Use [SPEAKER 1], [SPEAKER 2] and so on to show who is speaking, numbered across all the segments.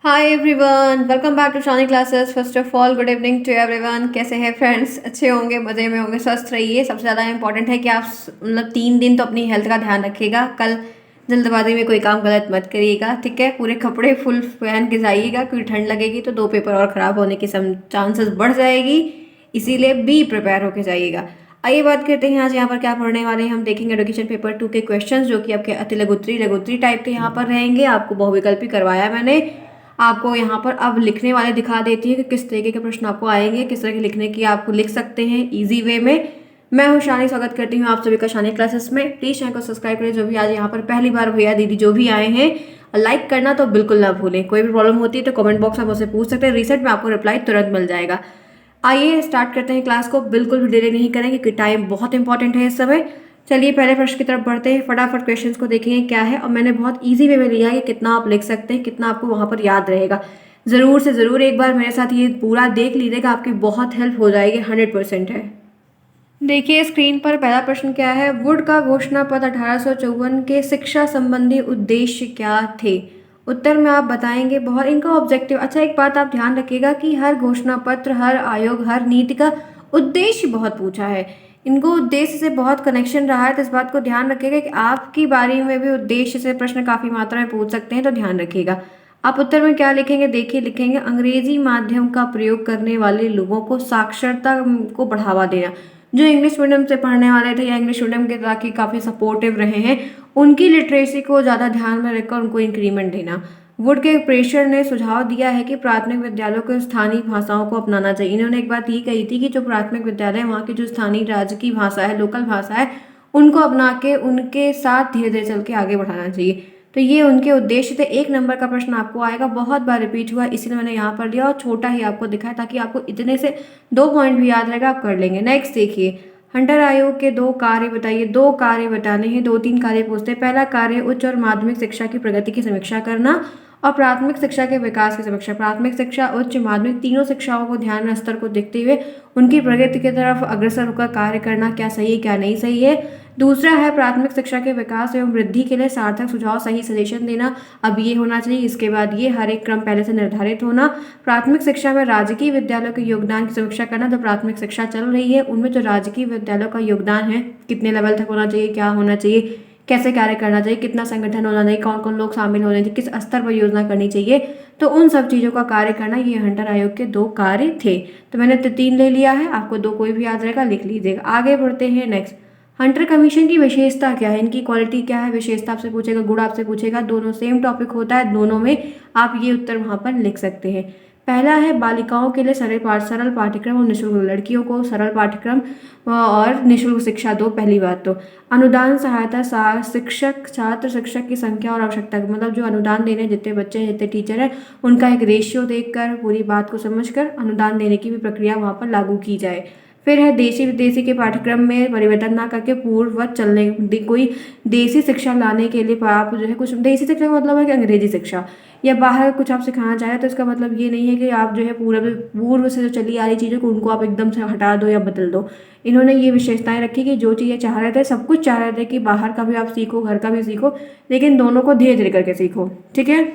[SPEAKER 1] Hi everyone, welcome back to Shani classes. First of all good evening to everyone. कैसे हैं friends? अच्छे होंगे, मज़े में होंगे, स्वस्थ रहिए। सबसे ज़्यादा इंपॉर्टेंट है कि आप 3 दिन तो अपनी हेल्थ का ध्यान रखिएगा। कल जल्दबाजी में कोई काम गलत मत करिएगा, ठीक है? पूरे कपड़े फुल पहन के जाइएगा, क्योंकि ठंड लगेगी तो 2 पेपर और ख़राब होने की सम चांसेस बढ़ जाएगी। इसीलिए बी प्रिपेयर होके जाइएगा। आइए बात करते हैं आज यहाँ पर क्या पढ़ने वाले हैं। हम देखेंगे एडुकेशन पेपर 2 के क्वेश्चंस, जो कि आपके अति लघुत्री टाइप के यहाँ पर रहेंगे। आपको बहुविकल्पी करवाया मैंने। आपको यहाँ पर अब लिखने वाले दिखा देती है कि किस तरीके के प्रश्न आपको आएंगे, किस तरह के लिखने की आपको लिख सकते हैं इजी वे में। मैं हूँ शानी, स्वागत करती हूँ आप सभी का शानी क्लासेस में। प्लीज़ चैनल को सब्सक्राइब करें जो भी आज यहाँ पर पहली बार भैया दीदी जो भी आए हैं। लाइक करना तो बिल्कुल ना भूलें। कोई भी प्रॉब्लम होती है तो कमेंट बॉक्स में आप मुझसे पूछ सकते हैं। रिसेंट में आपको रिप्लाई तुरंत मिल जाएगा। आइए स्टार्ट करते हैं क्लास को। बिल्कुल भी डिले नहीं करेंगे क्योंकि टाइम बहुत इंपॉर्टेंट है इस समय। चलिए पहले प्रश्न की तरफ बढ़ते हैं। फटाफट क्वेश्चंस को देखेंगे क्या है, और मैंने बहुत इजी वे में लिया है कि कितना आप लिख सकते हैं, कितना आपको वहाँ पर याद रहेगा। ज़रूर से ज़रूर एक बार मेरे साथ ये पूरा देख लीजिएगा, आपकी बहुत हेल्प हो जाएगी, 100% है। देखिए स्क्रीन पर पहला प्रश्न क्या है। वुड का घोषणा पत्र 1854 के शिक्षा संबंधी उद्देश्य क्या थे? उत्तर में आप बताएंगे। बहुत इनका ऑब्जेक्टिव, अच्छा एक बात आप ध्यान रखिएगा कि हर घोषणा पत्र, हर आयोग, हर नीति का उद्देश्य बहुत पूछा है। इनको उद्देश्य से बहुत कनेक्शन रहा है, तो इस बात को ध्यान रखिएगा कि आपकी बारी में भी उद्देश्य से प्रश्न काफ़ी मात्रा में पूछ सकते हैं, तो ध्यान रखिएगा। आप उत्तर में क्या लिखेंगे, देखिए लिखेंगे अंग्रेजी माध्यम का प्रयोग करने वाले लोगों को साक्षरता को बढ़ावा देना। जो इंग्लिश मीडियम से पढ़ने वाले थे या इंग्लिश मीडियम के ताकि काफ़ी सपोर्टिव रहे हैं, उनकी लिटरेसी को ज़्यादा ध्यान में रखकर उनको इंक्रीमेंट देना। वुड के प्रेशर ने सुझाव दिया है कि प्राथमिक विद्यालयों को स्थानीय भाषाओं को अपनाना चाहिए। इन्होंने एक बात ये कही थी कि जो प्राथमिक विद्यालय वहाँ की जो स्थानीय राज्य की भाषा है, लोकल भाषा है, उनको अपना के उनके साथ धीरे धीरे चल के आगे बढ़ाना चाहिए। तो ये उनके उद्देश्य थे। 1 नंबर का प्रश्न आपको आएगा, बहुत बार रिपीट हुआ इसीलिए मैंने यहाँ पर लिया और छोटा ही आपको दिखाया ताकि आपको इतने से 2 पॉइंट भी याद रहेगा, आप कर लेंगे। नेक्स्ट देखिए, हंटर आयोग के 2 कार्य बताइए। 2 कार्य बताने हैं, 2-3 कार्य पूछते हैं। पहला कार्य उच्च और माध्यमिक शिक्षा की प्रगति की समीक्षा करना और प्राथमिक शिक्षा के विकास की समीक्षा। प्राथमिक शिक्षा, उच्च माध्यमिक, तीनों शिक्षाओं को ध्यान में स्तर को देखते हुए उनकी प्रगति की तरफ अग्रसर होकर कार्य करना, क्या सही है क्या नहीं सही है। दूसरा है प्राथमिक शिक्षा के विकास एवं वृद्धि के लिए सार्थक सुझाव, सही सजेशन देना। अब ये होना चाहिए, इसके बाद ये, हर एक क्रम पहले से निर्धारित होना। प्राथमिक शिक्षा में राजकीय विद्यालयों के योगदान की समीक्षा करना। जो प्राथमिक शिक्षा चल रही है उनमें जो राजकीय विद्यालयों का योगदान है, कितने लेवल तक होना चाहिए, क्या होना चाहिए, कैसे कार्य करना चाहिए, कितना संगठन होना चाहिए, कौन कौन लोग शामिल होने चाहिए, किस स्तर पर योजना करनी चाहिए, तो उन सब चीज़ों का कार्य करना, ये हंटर आयोग के 2 कार्य थे। तो मैंने 3 ले लिया है, आपको 2 कोई भी याद रहेगा, लिख लीजिएगा। आगे बढ़ते हैं। नेक्स्ट, हंटर कमीशन की विशेषता क्या है, इनकी क्वालिटी क्या है, विशेषता आपसे पूछेगा, गुण आपसे पूछेगा, दोनों सेम टॉपिक होता है, दोनों में आप ये उत्तर वहाँ पर लिख सकते हैं। पहला है बालिकाओं के लिए सरल पाठ्यक्रम और निःशुल्क, लड़कियों को सरल पाठ्यक्रम और निःशुल्क शिक्षा दो। पहली बात तो अनुदान सहायता शिक्षक, छात्र शिक्षक की संख्या और आवश्यकता, मतलब जो अनुदान देने हैं, जितने बच्चे हैं, जितने टीचर हैं, उनका एक रेशियो देखकर, पूरी बात को समझकर अनुदान देने की भी प्रक्रिया वहाँ पर लागू की जाए। फिर है देशी विदेशी के पाठ्यक्रम में परिवर्तन ना करके पूर्ववत चलने, कोई देसी शिक्षा लाने के लिए आप जो है कुछ, देसी शिक्षा का मतलब है कि अंग्रेजी शिक्षा या बाहर कुछ आप सिखाना चाह रहे हैं, तो इसका मतलब ये नहीं है कि आप जो है पूर्व से जो चली आ रही चीज़ों को उनको आप एकदम से हटा दो या बदल दो। इन्होंने ये विशेषताएं रखी कि जो चीज़ें चाह रहे थे, सब कुछ चाह रहे थे कि बाहर का भी आप सीखो, घर का भी सीखो, लेकिन दोनों को धीरे धीरे करके सीखो। ठीक है,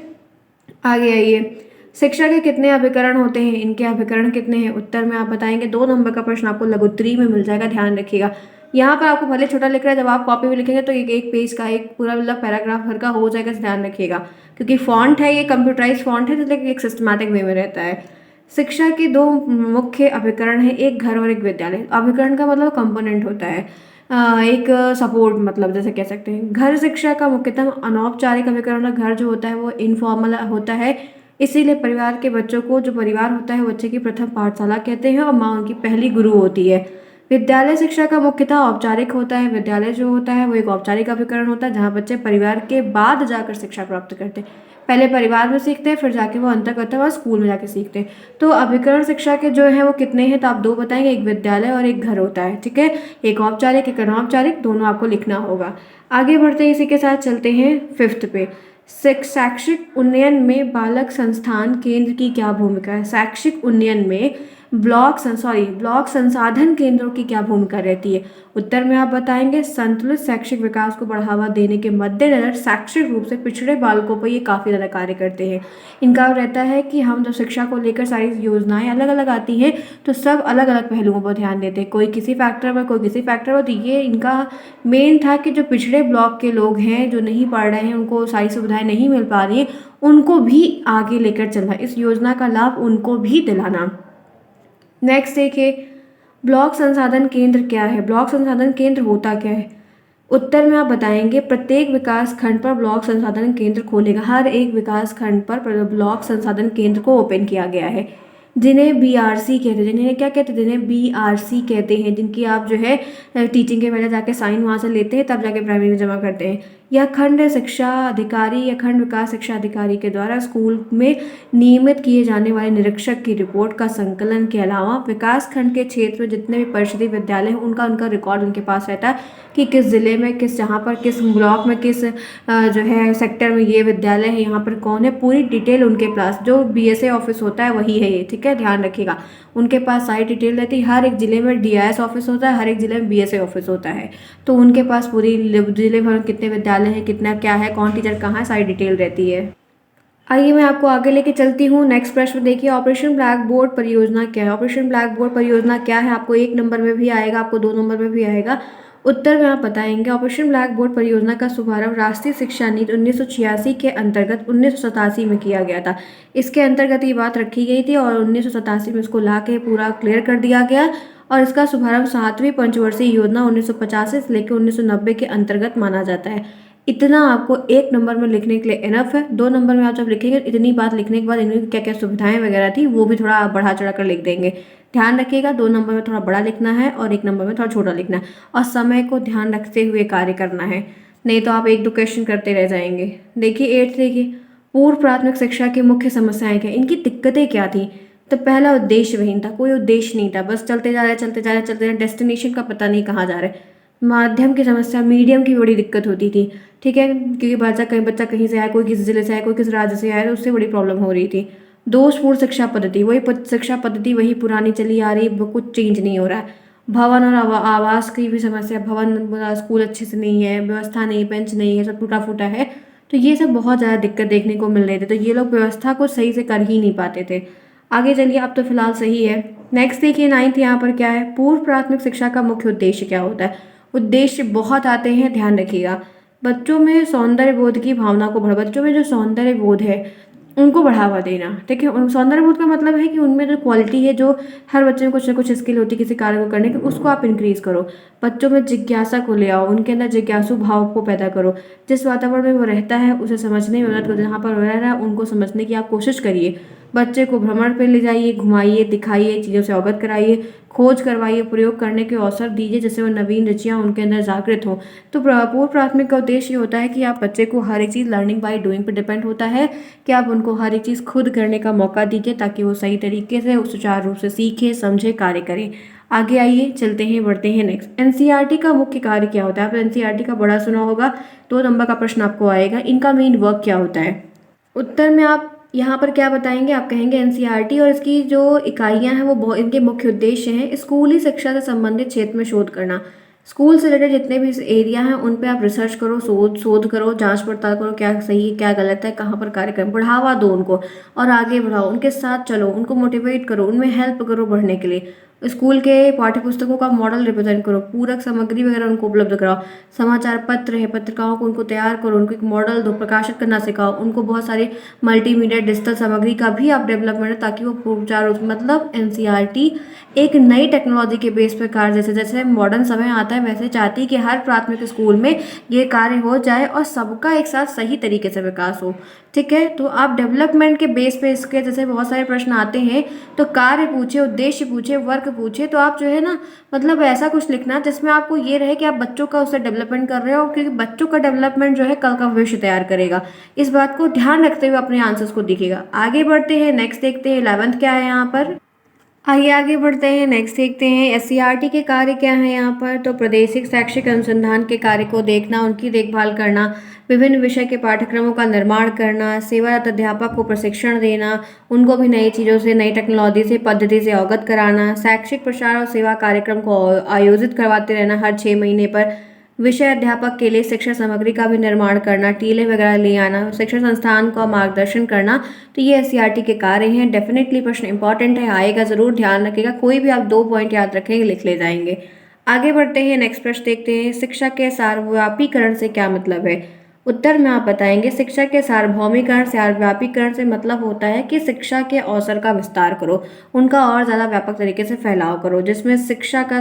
[SPEAKER 1] आगे आइए। शिक्षा के कितने अभिकरण होते हैं, इनके अभिकरण कितने हैं? उत्तर में आप बताएंगे। 2 नंबर का प्रश्न आपको लघुत्री में मिल जाएगा, ध्यान रखिएगा। यहाँ पर आपको भले छोटा लिख रहा है, जब आप कॉपी में लिखेंगे तो एक पेज का, एक पूरा मतलब पैराग्राफ भर का हो जाएगा, ध्यान रखिएगा। क्योंकि फॉन्ट है, ये कंप्यूटराइज फॉन्ट है, तो एक सिस्टमैटिक वे में रहता है। शिक्षा के 2 मुख्य अभिकरण हैं, एक घर और एक विद्यालय। अभिकरण का मतलब कंपोनेंट होता है, एक सपोर्ट, मतलब जैसे कह सकते हैं। घर शिक्षा का मुख्यतः अनौपचारिक अभिकरण है। घर जो होता है वो इनफॉर्मल होता है, इसीलिए परिवार के बच्चों को, जो परिवार होता है, बच्चे की प्रथम पाठशाला कहते हैं और माँ उनकी पहली गुरु होती है। विद्यालय शिक्षा का मुख्यतः औपचारिक होता है। विद्यालय जो होता है वो एक औपचारिक अभिकरण होता है, जहाँ बच्चे परिवार के बाद जाकर शिक्षा प्राप्त करते हैं। पहले परिवार में सीखते हैं, फिर जाके वो अंतर करते हैं और स्कूल में जाके सीखते हैं। तो अभिकरण शिक्षा के जो है वो कितने हैं, तो आप 2 बताएंगे, एक विद्यालय और एक घर होता है। ठीक है, एक औपचारिक एक अनौपचारिक, दोनों आपको लिखना होगा। आगे बढ़ते हैं, इसी के साथ चलते हैं 5th पे। शैक्षिक उन्नयन में बालक संस्थान केंद्र की क्या भूमिका है? शैक्षिक उन्नयन में ब्लॉक संसाधन केंद्रों की क्या भूमिका रहती है। उत्तर में आप बताएंगे संतुलित शैक्षिक विकास को बढ़ावा देने के मद्देनजर शैक्षिक रूप से पिछड़े बालकों पर ये काफ़ी ज़्यादा कार्य करते हैं। इनका रहता है कि हम जब शिक्षा को लेकर सारी योजनाएं अलग अलग आती हैं तो सब अलग अलग पहलुओं पर ध्यान देते हैं, कोई किसी फैक्टर पर, कोई किसी फैक्टर पर। तो ये इनका मेन था कि जो पिछड़े ब्लॉक के लोग हैं, जो नहीं पढ़ रहे हैं, उनको सारी सुविधाएं नहीं मिल पा रही हैं, उनको भी आगे लेकर चलना, इस योजना का लाभ उनको भी दिलाना। नेक्स्ट देखिए, ब्लॉक संसाधन केंद्र क्या है। ब्लॉक संसाधन केंद्र होता क्या है। उत्तर में आप बताएंगे प्रत्येक विकास खंड पर ब्लॉक संसाधन केंद्र खोलेगा। हर एक विकास खंड पर ब्लॉक संसाधन केंद्र को ओपन किया गया है, जिन्हें बीआरसी कहते हैं। जिन्हें क्या कहते हैं, जिन्हें बीआरसी कहते हैं, जिनकी आप जो है टीचिंग के पहले जाके साइन वहाँ से लेते हैं, तब जाके प्राइमरी में जमा करते हैं। यह खंड शिक्षा अधिकारी या खंड विकास शिक्षा अधिकारी के द्वारा स्कूल में नियमित किए जाने वाले निरीक्षक की रिपोर्ट का संकलन के अलावा विकास खंड के क्षेत्र में जितने भी परिषदीय विद्यालय हैं उनका उनका रिकॉर्ड उनके पास रहता है कि किस ज़िले में, किस जहाँ पर, किस ब्लॉक में, किस जो है सेक्टर में ये विद्यालय है, यहाँ पर कौन है, पूरी डिटेल उनके पास। जो बीएसए ऑफिस होता है वही है ये, ठीक है, ध्यान रखिएगा। उनके पास सारी डिटेल रहती है। हर एक ज़िले में डीआईएस ऑफिस होता है, हर एक ज़िले में बीएसए ऑफिस होता है, तो उनके पास पूरी ज़िले भर में कितने विद्यालय हैं, कितना क्या है, कौन टीचर कहाँ है, सारी डिटेल रहती है। आइए मैं आपको आगे लेके चलती हूँ। नेक्स्ट प्रश्न देखिए, ऑपरेशन ब्लैक बोर्ड परियोजना क्या है। ऑपरेशन ब्लैक बोर्ड परियोजना क्या है, आपको 1 नंबर में भी आएगा, आपको 2 नंबर में भी आएगा। उत्तर में आप बताएंगे ऑपरेशन ब्लैक बोर्ड परियोजना का शुभारंभ राष्ट्रीय शिक्षा नीति 1986 के अंतर्गत 1987 में किया गया था। इसके अंतर्गत ये बात रखी गई थी और 1987 में इसको ला के पूरा क्लियर कर दिया गया और इसका शुभारंभ 7वीं पंचवर्षीय योजना 1985 से लेकर 1990 के अंतर्गत माना जाता है। इतना आपको 1 नंबर में लिखने के लिए इनफ है। 2 नंबर में आप जब लिखेंगे इतनी बात लिखने के बाद इनकी क्या क्या सुविधाएं वगैरह थी वो भी थोड़ा बढ़ा चढ़ा कर लिख देंगे। ध्यान रखिएगा, 2 नंबर में थोड़ा बड़ा लिखना है और 1 नंबर में थोड़ा छोटा लिखना है और समय को ध्यान रखते हुए कार्य करना है, नहीं तो आप 1-2 क्वेश्चन करते रह जाएंगे। देखिए 8 देखिए, पूर्व प्राथमिक शिक्षा की मुख्य समस्याएं क्या, इनकी दिक्कतें क्या थी। तो पहला उद्देश्यहीन था, कोई उद्देश्य नहीं था, बस चलते जा रहे चलते जा रहे चलते जा रहे, डेस्टिनेशन का पता नहीं कहाँ जा रहे। माध्यम की समस्या, मीडियम की बड़ी दिक्कत होती थी, ठीक है, क्योंकि बच्चा कहीं से आया, कोई किस जिले से आया, कोई किस राज्य से आया, तो उससे बड़ी प्रॉब्लम हो रही थी। दोषपूर्ण शिक्षा पद्धति, वही शिक्षा पद्धति वही पुरानी चली आ रही, कुछ चेंज नहीं हो रहा है। भवन और आवास की भी समस्या, भवन स्कूल अच्छे से नहीं है, व्यवस्था नहीं, बेंच नहीं है, सब टूटा फूटा है, तो ये सब बहुत ज़्यादा दिक्कत देखने को मिल रही थी। तो ये लोग व्यवस्था को सही से कर ही नहीं पाते थे। आगे चलिए, अब तो फिलहाल सही है। नेक्स्ट देखिए 9th यहाँ पर क्या है, पूर्व प्राथमिक शिक्षा का मुख्य उद्देश्य क्या होता है। उद्देश्य बहुत आते हैं, ध्यान रखिएगा। बच्चों में सौंदर्य बोध की भावना को बच्चों में जो सौंदर्य बोध है उनको बढ़ावा देना, ठीक है। उन सौंदर्य बोध का मतलब है कि उनमें जो क्वालिटी है, जो हर बच्चे में कुछ ना कुछ स्किल होती है किसी कार्य को करने की, उसको आप इंक्रीज करो। बच्चों में जिज्ञासा को ले आओ, उनके अंदर जिज्ञासु भाव को पैदा करो। जिस वातावरण में वो रहता है उसे समझने में मदद करो, जहाँ पर रह रहा है उनको समझने की आप कोशिश करिए। बच्चे को भ्रमण पर ले जाइए, घुमाइए, दिखाइए, चीज़ों से अवगत कराइए, खोज करवाइए, प्रयोग करने के अवसर दीजिए, जिससे वो नवीन रुचियाँ उनके अंदर जागृत हों। तो पूर्व प्राथमिक का उद्देश्य ये होता है कि आप बच्चे को हर एक चीज़ लर्निंग बाय डूइंग पर डिपेंड होता है कि आप उनको हर एक चीज़ खुद करने का मौका दीजिए ताकि वो सही तरीके से सुचारू रूप से सीखे, समझे, कार्य करें। आगे आइए, चलते हैं, बढ़ते हैं नेक्स्ट। एनसीईआरटी का मुख्य कार्य क्या होता है। आप एनसीईआरटी का बड़ा सुना होगा, 2 नंबर का प्रश्न आपको आएगा। इनका मेन वर्क क्या होता है। उत्तर में आप यहाँ पर क्या बताएंगे, आप कहेंगे एनसीईआरटी और इसकी जो इकाइयाँ हैं वो इनके मुख्य उद्देश्य हैं स्कूली शिक्षा से संबंधित क्षेत्र में शोध करना। स्कूल से रिलेटेड जितने भी एरिया हैं उन पे आप रिसर्च करो, शोध करो, जांच पड़ताल करो, क्या सही है क्या गलत है, कहाँ पर कार्य करें, बढ़ावा दो उनको और आगे बढ़ाओ, उनके साथ चलो, उनको मोटिवेट करो, उनमें हेल्प करो बढ़ने के लिए। स्कूल के पाठ्य पुस्तकों का मॉडल रिप्रेजेंट करो, पूरक सामग्री वगैरह उनको उपलब्ध कराओ। समाचार पत्र है, पत्रिकाओं को उनको तैयार करो, उनको एक मॉडल दो, प्रकाशित करना सिखाओ, उनको बहुत सारी मल्टीमीडिया डिजिटल सामग्री का भी आप डेवलपमेंट, ताकि वो प्रचार, मतलब एनसीईआरटी एक नई टेक्नोलॉजी के बेस पर कार्य, जैसे जैसे मॉडर्न समय आता है वैसे चाहती है कि हर प्राथमिक स्कूल में ये कार्य हो जाए और सबका एक साथ सही तरीके से विकास हो, ठीक है। तो आप डेवलपमेंट के बेस पे इसके जैसे बहुत सारे प्रश्न आते हैं, तो कार्य पूछे, उद्देश्य पूछे, वर्क पूछे, तो आप जो है ना, मतलब ऐसा कुछ लिखना जिसमें आपको ये रहे कि आप बच्चों का उससे डेवलपमेंट कर रहे हो, क्योंकि बच्चों का डेवलपमेंट जो है कल का भविष्य तैयार करेगा। इस बात को ध्यान रखते हुए अपने आंसर्स को दिखेगा। आगे बढ़ते हैं, नेक्स्ट देखते हैं 11th क्या है यहाँ पर। आइए आगे बढ़ते हैं, नेक्स्ट देखते हैं एससीईआरटी के कार्य क्या हैं यहाँ पर। तो प्रादेशिक शैक्षिक अनुसंधान के कार्य को देखना, उनकी देखभाल करना, विभिन्न विषय के पाठ्यक्रमों का निर्माण करना, सेवारत अध्यापक को प्रशिक्षण देना, उनको भी नई चीज़ों से, नई टेक्नोलॉजी से, पद्धति से अवगत कराना, शैक्षिक प्रचार और सेवा कार्यक्रम को आयोजित करवाते रहना हर 6 महीने पर, विषय अध्यापक के लिए शिक्षा सामग्री का भी निर्माण करना, टीले वगैरह ले आना, शिक्षण संस्थान का मार्गदर्शन करना। तो ये एससीईआरटी के कार्य हैं। डेफिनेटली प्रश्न इंपॉर्टेंट है, आएगा ज़रूर, ध्यान रखिएगा। कोई भी आप 2 पॉइंट याद रखेंगे, लिख ले जाएंगे। आगे बढ़ते हैं, नेक्स्ट प्रश्न देखते हैं। शिक्षा के सार्वव्यापीकरण से क्या मतलब है? उत्तर में आप बताएंगे, शिक्षा के सार्वभौमिकरण सार्वव्यापीकरण से मतलब होता है कि शिक्षा के अवसर का विस्तार करो, उनका और ज़्यादा व्यापक तरीके से फैलाव करो, जिसमें शिक्षा का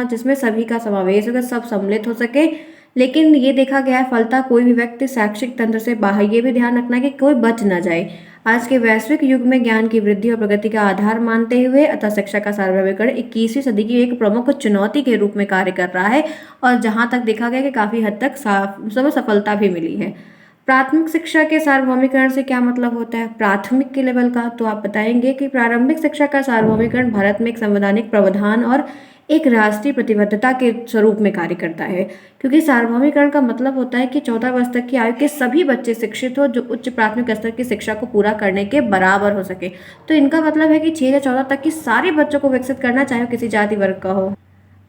[SPEAKER 1] जिसमें सभी का समावेश होकर सब सम्मिलित हो सके। लेकिन ये देखा गया है फलता कोई भी व्यक्ति शैक्षिक तंत्र से बाहर, ये भी ध्यान रखना कि कोई बच ना जाए। आज के वैश्विक युग में ज्ञान की वृद्धि और प्रगति का आधार मानते हुए अतः शिक्षा का सार्वभौमिकरण 21वीं सदी की एक प्रमुख चुनौती के रूप में कार्य कर रहा है, और जहां तक देखा गया कि काफ़ी हद तक सफलता भी मिली है। प्राथमिक शिक्षा के सार्वभौमिकरण से क्या मतलब होता है? प्राथमिक के लेवल का तो आप बताएंगे कि प्रारंभिक शिक्षा का सार्वभौमिकरण भारत में एक संवैधानिक प्रावधान और एक राष्ट्रीय प्रतिबद्धता के स्वरूप में कार्य करता है, क्योंकि सार्वभौमिकरण का मतलब होता है कि 14 वर्ष तक की आयु के सभी बच्चे शिक्षित हो जो उच्च प्राथमिक स्तर की शिक्षा को पूरा करने के बराबर हो सके। तो इनका मतलब है कि 6 या 14 तक की सारे बच्चों को विकसित करना, चाहे वो किसी जाति वर्ग का हो।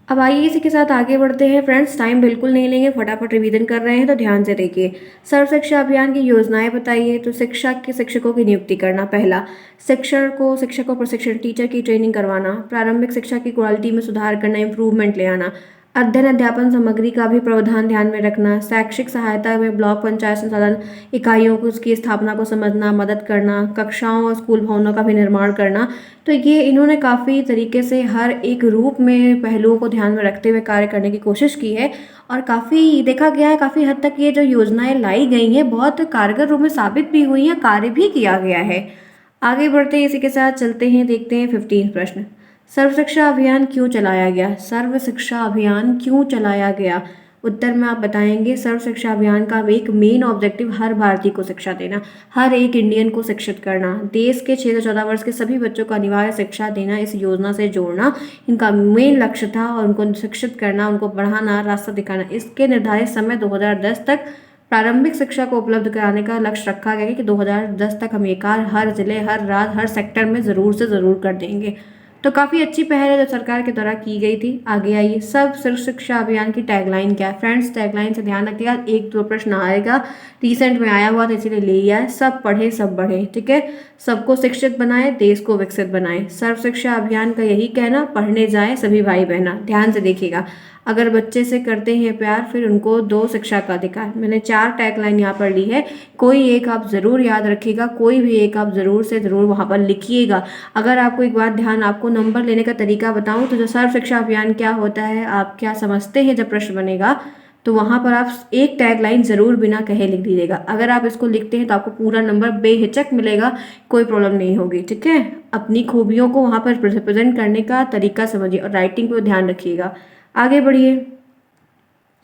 [SPEAKER 1] अब आइए इसी के साथ आगे बढ़ते हैं फ्रेंड्स, टाइम बिल्कुल नहीं लेंगे, फटाफट रिवीजन कर रहे हैं तो ध्यान से देखिए। सर्व शिक्षा अभियान की योजनाएं बताइए। तो शिक्षा के शिक्षकों की नियुक्ति करना पहला, शिक्षकों प्रशिक्षण, टीचर की ट्रेनिंग करवाना, प्रारंभिक शिक्षा की क्वालिटी में सुधार करना, इम्प्रूवमेंट ले आना, अध्ययन अध्यापन सामग्री का भी प्रावधान ध्यान में रखना, शैक्षिक सहायता में ब्लॉक पंचायत संसाधन इकाइयों को उसकी स्थापना को समझना, मदद करना, कक्षाओं और स्कूल भवनों का भी निर्माण करना। तो ये इन्होंने काफ़ी तरीके से हर एक रूप में पहलुओं को ध्यान में रखते हुए कार्य करने की कोशिश की है, और काफ़ी देखा गया है काफ़ी हद तक ये जो योजनाएं लाई गई हैं बहुत कारगर रूप में साबित भी हुई हैं, कार्य भी किया गया है। आगे बढ़ते हैं, इसी के साथ चलते हैं, देखते हैं 15 प्रश्न। सर्व शिक्षा अभियान क्यों चलाया गया? सर्व शिक्षा अभियान क्यों चलाया गया? उत्तर में आप बताएंगे, सर्व शिक्षा अभियान का एक मेन ऑब्जेक्टिव हर भारतीय को शिक्षा देना, हर एक इंडियन को शिक्षित करना, देश के 6 से 14 वर्ष के सभी बच्चों को अनिवार्य शिक्षा देना, इस योजना से जोड़ना इनका मेन लक्ष्य था, और उनको शिक्षित करना, उनको पढ़ाना, रास्ता दिखाना। इसके निर्धारित समय 2010 तक प्रारंभिक शिक्षा को उपलब्ध कराने का लक्ष्य रखा गया कि 2010 तक हम ये कार्य हर जिले, हर राज्य, हर सेक्टर में ज़रूर से ज़रूर कर देंगे। तो काफ़ी अच्छी पहल है जो सरकार के द्वारा की गई थी। आगे आइए, सब सर्व शिक्षा अभियान की टैगलाइन क्या है? फ्रेंड्स, टैगलाइन से ध्यान रखिएगा, 1-2 प्रश्न आएगा, रिसेंट में आया हुआ था इसीलिए ले लिया है। सब पढ़े सब बढ़े, ठीक है, सबको शिक्षित बनाए, देश को विकसित बनाए। सर्व शिक्षा अभियान का यही कहना, पढ़ने जाए सभी भाई बहना। ध्यान से देखिएगा, अगर बच्चे से करते हैं प्यार फिर उनको दो शिक्षा का अधिकार। मैंने 4 टैगलाइन यहाँ पर ली है, कोई एक आप ज़रूर याद रखिएगा, कोई भी एक आप ज़रूर से ज़रूर वहाँ पर लिखिएगा। अगर आपको एक बात ध्यान, आपको नंबर लेने का तरीका बताऊँ तो जो सर्व शिक्षा अभियान क्या होता है, आप क्या समझते हैं, जब प्रश्न बनेगा तो वहाँ पर आप एक टैगलाइन ज़रूर बिना कहे लिख दीजिएगा। अगर आप इसको लिखते हैं तो आपको पूरा नंबर बेहिचक मिलेगा, कोई प्रॉब्लम नहीं होगी, ठीक है। अपनी खूबियों को वहाँ पर प्रेजेंट करने का तरीका समझिए और राइटिंग पर ध्यान रखिएगा। आगे बढ़िए,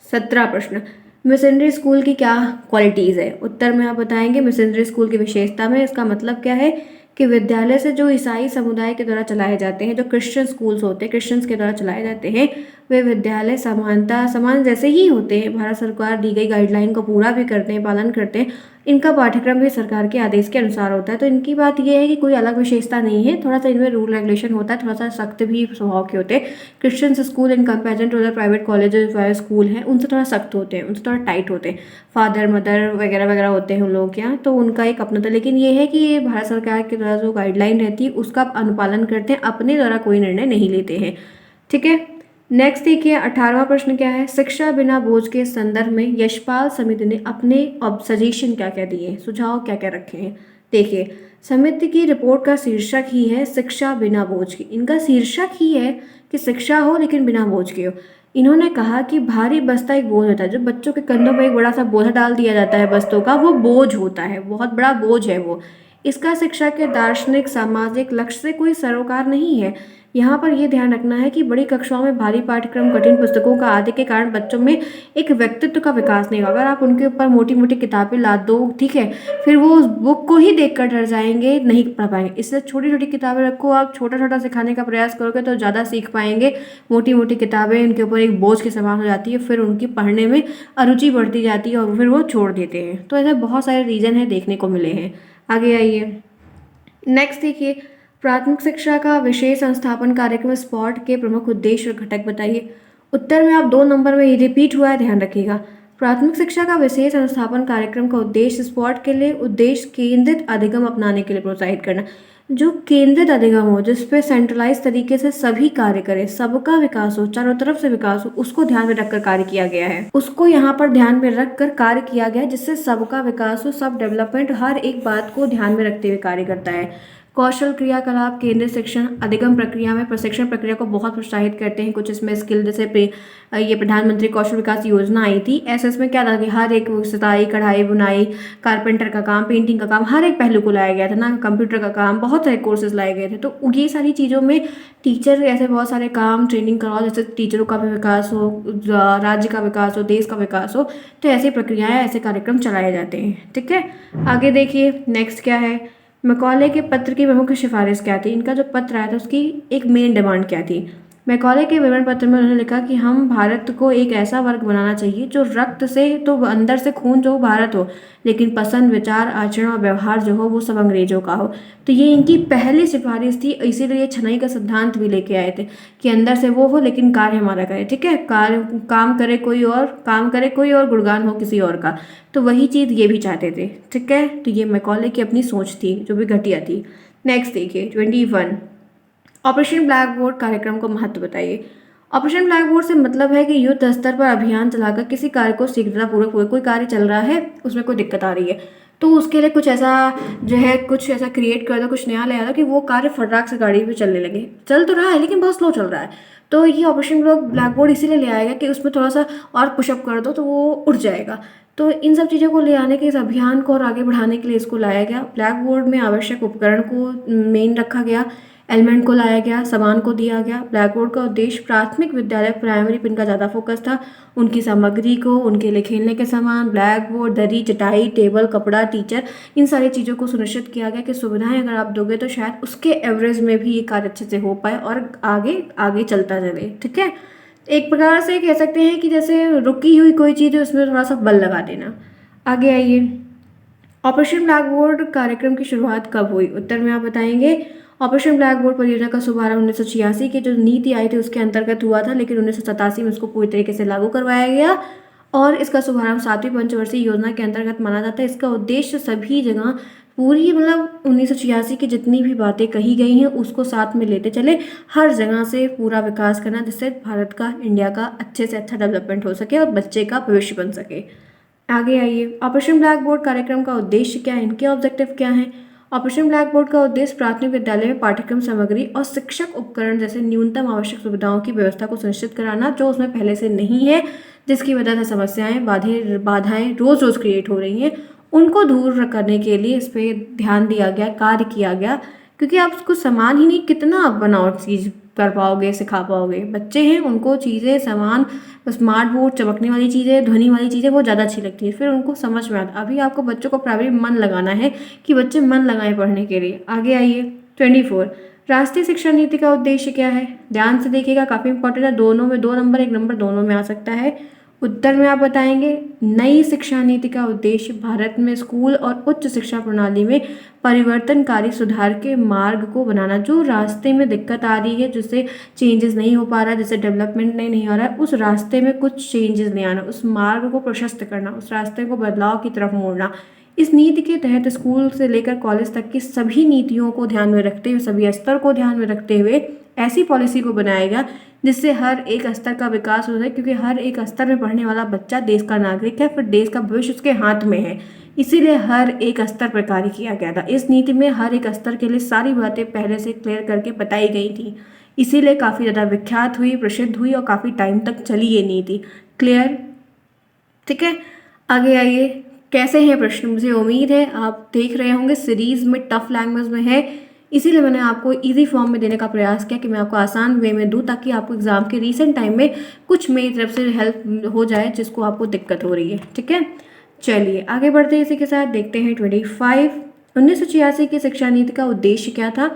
[SPEAKER 1] 17 प्रश्न, मिशनरी स्कूल की क्या क्वालिटीज़ है? उत्तर में आप बताएंगे, मिशनरी स्कूल की विशेषता में इसका मतलब क्या है कि विद्यालय से जो ईसाई समुदाय के द्वारा चलाए जाते हैं, जो क्रिश्चियन स्कूल्स होते हैं, क्रिश्चियंस के द्वारा चलाए जाते हैं, वे विद्यालय समान जैसे ही होते हैं। भारत सरकार दी गई गाइडलाइन को पूरा भी करते हैं, पालन करते हैं। इनका पाठ्यक्रम भी सरकार के आदेश के अनुसार होता है। तो इनकी बात यह है कि कोई अलग विशेषता नहीं है, थोड़ा सा इनमें रूल रेगुलेशन होता है, थोड़ा सा सख्त भी स्वभाव के होते हैं। Christian school in comparison to other private colleges, private school हैं, उनसे थोड़ा सख्त होते हैं, उनसे थोड़ा टाइट होते हैं। फादर मदर वगैरह वगैरह होते हैं उन लोगों के यहाँ, तो उनका एक अपना था। लेकिन ये है कि ये भारत सरकार के द्वारा जो गाइडलाइन रहती है उसका अनुपालन करते हैं, अपने द्वारा कोई निर्णय नहीं लेते हैं, ठीक है। नेक्स्ट देखिए, 18वां प्रश्न क्या है? शिक्षा बिना बोझ के संदर्भ में यशपाल समिति ने अपने सजेशन क्या क्या दिए, सुझाव क्या क्या रखे हैं? देखिए, समिति की रिपोर्ट का शीर्षक ही है शिक्षा बिना बोझ की। इनका शीर्षक ही है कि शिक्षा हो लेकिन बिना बोझ के हो। इन्होंने कहा कि भारी बस्ता एक बोझ होता है, जो बच्चों के कंधों पर एक बड़ा सा बोझा डाल दिया जाता है बस्तों का, वो बोझ होता है, बहुत बड़ा बोझ है वो। इसका शिक्षा के दार्शनिक सामाजिक लक्ष्य से कोई सरोकार नहीं है। यहाँ पर ये ध्यान रखना है कि बड़ी कक्षाओं में भारी पाठ्यक्रम, कठिन पुस्तकों का आदि के कारण बच्चों में एक व्यक्तित्व का विकास नहीं होगा। अगर आप उनके ऊपर मोटी-मोटी किताबें लाद दो, ठीक है, फिर वो उस बुक को ही देखकर डर जाएँगे, नहीं पढ़ पाएँगे। इसलिए छोटी-छोटी किताबें रखो, आप छोटा-छोटा सिखाने का प्रयास करोगे तो ज़्यादा सीख पाएँगे। मोटी-मोटी किताबें उनके ऊपर एक बोझ के समान हो जाती है, फिर उनकी पढ़ने में अरुचि बढ़ती जाती है और फिर वो छोड़ देते हैं। तो ऐसे बहुत सारे रीज़न हैं, देखने को मिले हैं। आगे आइए। नेक्स्ट देखिए, प्राथमिक शिक्षा का विशेष संस्थापन कार्यक्रम स्पॉट के प्रमुख उद्देश्य और घटक बताइए। उत्तर में आप 2 नंबर में ये रिपीट हुआ है, ध्यान रखिएगा। प्राथमिक शिक्षा का विशेष संस्थापन कार्यक्रम का उद्देश्य स्पॉट के लिए उद्देश्य केंद्रित अधिगम अपनाने के लिए प्रोत्साहित करना। जो केंद्रित अधिगम हो, जिस पे सेंट्रलाइज तरीके से सभी कार्य करें, सबका विकास हो, चारों तरफ से विकास हो, उसको ध्यान में रखकर कार्य किया गया है। उसको यहाँ पर ध्यान में रखकर कार्य किया गया है, जिससे सबका विकास हो, सब डेवलपमेंट हर एक बात को ध्यान में रखते हुए कार्य करता है। कौशल क्रियाकलाप केंद्रित शिक्षण अधिगम प्रक्रिया में प्रशिक्षण प्रक्रिया को बहुत प्रोत्साहित करते हैं। कुछ इसमें स्किल जैसे ये प्रधानमंत्री कौशल विकास योजना आई थी, ऐसे इसमें क्या था कि हर एक सिलाई, कढ़ाई, बुनाई, कारपेंटर का काम, पेंटिंग का काम, हर एक पहलू को लाया गया था ना, कंप्यूटर का काम, बहुत सारे कोर्सेज लाए गए थे। तो ये सारी चीज़ों में टीचर ऐसे बहुत सारे काम ट्रेनिंग करवाओ, जैसे टीचरों का भी विकास हो, राज्य का विकास हो, देश का विकास हो। तो ऐसी प्रक्रियाएं, ऐसे कार्यक्रम चलाए जाते हैं। ठीक है, आगे देखिए नेक्स्ट क्या है। मैकॉले के पत्र की प्रमुख सिफारिश क्या थी? इनका जो पत्र आया था उसकी एक मेन डिमांड क्या थी? मैकॉले के विवरण पत्र में उन्होंने लिखा कि हम भारत को एक ऐसा वर्ग बनाना चाहिए जो रक्त से तो अंदर से खून जो भारत हो, लेकिन पसंद, विचार, आचरण और व्यवहार जो हो वो सब अंग्रेजों का हो। तो ये इनकी पहली सिफारिश थी, इसीलिए ये छनाई का सिद्धांत भी लेके आए थे कि अंदर से वो हो लेकिन कार्य हमारा करे। ठीक है, कार्य काम करे कोई और, काम करे कोई और, गुणगान हो किसी और का। तो वही चीज़ ये भी चाहते थे। ठीक है, तो ये मैकॉले की अपनी सोच थी जो भी घटिया थी। नेक्स्ट देखिए 21, ऑपरेशन ब्लैक बोर्ड कार्यक्रम को महत्व बताइए। ऑपरेशन ब्लैक बोर्ड से मतलब है कि युद्ध स्तर पर अभियान चलाकर किसी कार्य को शीघ्रतापूर्वक, कोई कार्य चल रहा है उसमें कोई दिक्कत आ रही है तो उसके लिए कुछ ऐसा जो है, कुछ ऐसा क्रिएट कर दो, कुछ नया ले आ दो कि वो कार्य फटाक से गाड़ी पे चलने लगे। चल तो रहा है लेकिन बहुत स्लो चल रहा है। तो ये ऑपरेशन ब्लैक बोर्ड इसीलिए ले आएगा कि उसमें थोड़ा सा और पुशअप कर दो तो वो उठ जाएगा। तो इन सब चीज़ों को ले आने के, इस अभियान को और आगे बढ़ाने के लिए इसको लाया गया। ब्लैक बोर्ड में आवश्यक उपकरण को मेन रखा गया, एलिमेंट को लाया गया, सामान को दिया गया। ब्लैक बोर्ड का उद्देश्य प्राथमिक विद्यालय, प्राइमरी पे इनका ज़्यादा फोकस था। उनकी सामग्री को, उनके लिए खेलने के सामान, ब्लैक बोर्ड, दरी, चटाई, टेबल, कपड़ा, टीचर, इन सारी चीज़ों को सुनिश्चित किया गया कि सुविधाएं अगर आप दोगे तो शायद उसके एवरेज में भी ये कार्य अच्छे से हो पाए और आगे आगे चलता चले। ठीक है, एक प्रकार से कह सकते हैं कि जैसे रुकी हुई कोई चीज़ है उसमें थोड़ा सा बल लगा देना। आगे आइए, ऑपरेशन ब्लैक बोर्ड कार्यक्रम की शुरुआत कब हुई? उत्तर में आप बताएंगे। ऑपरेशन ब्लैक बोर्ड परियोजना का शुभारंभ 1986 की जो नीति आई थी उसके अंतर्गत हुआ था, लेकिन 1987 में उसको पूरी तरीके से लागू करवाया गया और इसका शुभारंभ 7वीं पंचवर्षीय योजना के अंतर्गत माना जाता है। इसका उद्देश्य सभी जगह पूरी, मतलब 1986 की जितनी भी बातें कही गई हैं उसको साथ में लेते चले, हर जगह से पूरा विकास करना, जिससे भारत का, इंडिया का अच्छे से अच्छा डेवलपमेंट हो सके और बच्चे का भविष्य बन सके। आगे आइए, ऑपरेशन ब्लैक बोर्ड कार्यक्रम का उद्देश्य क्या है, इनके ऑब्जेक्टिव क्या हैं? ऑपरेशन ब्लैक बोर्ड का उद्देश्य प्राथमिक विद्यालय में पाठ्यक्रम सामग्री और शिक्षक उपकरण जैसे न्यूनतम आवश्यक सुविधाओं की व्यवस्था को सुनिश्चित कराना, जो उसमें पहले से नहीं है, जिसकी वजह से समस्याएं, बाधाएं रोज रोज क्रिएट हो रही हैं, उनको दूर करने के लिए इस पर ध्यान दिया गया, कार्य किया गया। क्योंकि आप कुछ सामान ही नहीं, कितना आप बनाओ चीज़ कर पाओगे, सिखा पाओगे? बच्चे हैं, उनको चीज़ें, सामान, स्मार्ट बोर्ड, चमकने वाली चीज़ें, ध्वनि वाली चीज़ें वो ज़्यादा अच्छी लगती है, फिर उनको समझ में आता। अभी आपको बच्चों को प्राइमरी मन लगाना है कि बच्चे मन लगाएं पढ़ने के लिए। आगे आइए 24, राष्ट्रीय शिक्षा नीति का उद्देश्य क्या है? ध्यान से देखिएगा, काफ़ी इंपॉर्टेंट है, दोनों में 2 नंबर, 1 नंबर दोनों में आ सकता है। उत्तर में आप बताएंगे। नई शिक्षा नीति का उद्देश्य भारत में स्कूल और उच्च शिक्षा प्रणाली में परिवर्तनकारी सुधार के मार्ग को बनाना। जो रास्ते में दिक्कत आ रही है, जिससे चेंजेस नहीं हो पा रहा है, जिससे डेवलपमेंट नहीं हो रहा है, उस रास्ते में कुछ चेंजेस ले आना, उस मार्ग को प्रशस्त करना, उस रास्ते को बदलाव की तरफ मोड़ना। इस नीति के तहत स्कूल से लेकर कॉलेज तक की सभी नीतियों को ध्यान में रखते हुए, सभी स्तर को ध्यान में रखते हुए ऐसी पॉलिसी को बनाएगा जिससे हर एक स्तर का विकास हो जाए, क्योंकि हर एक स्तर में पढ़ने वाला बच्चा देश का नागरिक है, फिर देश का भविष्य उसके हाथ में है। इसीलिए हर एक स्तर पर कार्य किया गया था। इस नीति में हर एक स्तर के लिए सारी बातें पहले से क्लियर करके बताई गई थी, इसीलिए काफ़ी ज़्यादा विख्यात हुई, प्रसिद्ध हुई और काफ़ी टाइम तक चली ये नीति। क्लियर? ठीक है, आगे आइए। कैसे हैं प्रश्न? मुझे उम्मीद है आप देख रहे होंगे सीरीज में टफ लैंग्वेज में है, इसीलिए मैंने आपको ईज़ी फॉर्म में देने का प्रयास किया कि मैं आपको आसान वे में दूँ, ताकि आपको एग्ज़ाम के रीसेंट टाइम में कुछ मेरी तरफ से हेल्प हो जाए जिसको आपको दिक्कत हो रही है। ठीक है, चलिए आगे बढ़ते हैं। इसी के साथ देखते हैं 25 1986 की शिक्षा नीति का उद्देश्य क्या था।